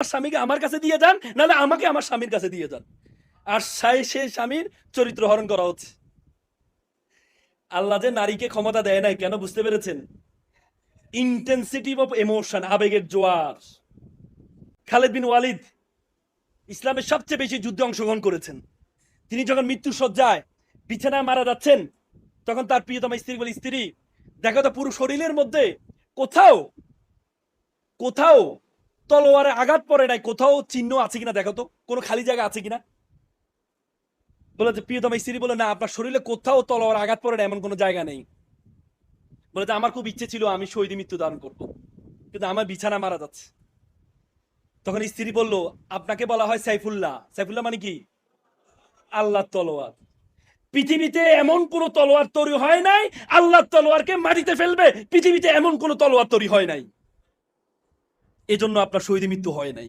স্বামীকে আমার কাছে দিয়ে যান, নাহলে আমাকে আমার স্বামীর কাছে দিয়ে যান। আর সে স্বামীর চরিত্র হরণ করা হচ্ছে। আল্লাহ যে নারীকে ক্ষমতা দেয় নাই কেন বুঝতে পেরেছেন? ইন্টেন্সিটি অফ ইমোশন, আবেগের জোয়ার। খালিদ বিন ওয়ালিদ ইসলামের সবচেয়ে বেশি যুদ্ধে অংশগ্রহণ করেছেন। তিনি যখন মৃত্যু সজ্জায় বিছানায় মারা যাচ্ছেন, তখন তার প্রিয়তমা স্ত্রী বলে, স্ত্রী দেখো তো পুরো শরীরের মধ্যে কোথাও কোথাও তলোয়ারে আঘাত পড়ে নাই, কোথাও চিহ্ন আছে কিনা দেখো তো, কোনো খালি জায়গা আছে কিনা। বলে যে প্রিয়তমা স্ত্রী বলে, না আপনার শরীরে কোথাও তলোয়ার আঘাত পড়ে না এমন কোনো জায়গা নেই। বলে যে আমার খুব ইচ্ছে ছিল আমি শহীদ মৃত্যু দান করবো, কিন্তু আমার বিছানা মারা যাচ্ছে। তখন স্ত্রী বলল, আপনাকে বলা হয় সাইফুল্লাহ। সাইফুল্লাহ মানে কি? আল্লাহ তলোয়ার। পৃথিবীতে এমন কোন তলোয়ার তৈরি হয় নাই আল্লাহ তলোয়ারকে মাটিতে ফেলবে, পৃথিবীতে এমন কোন তলোয়ার তৈরি হয় নাই, এজন্য আপনার শহীদ মৃত্যু হয় নাই।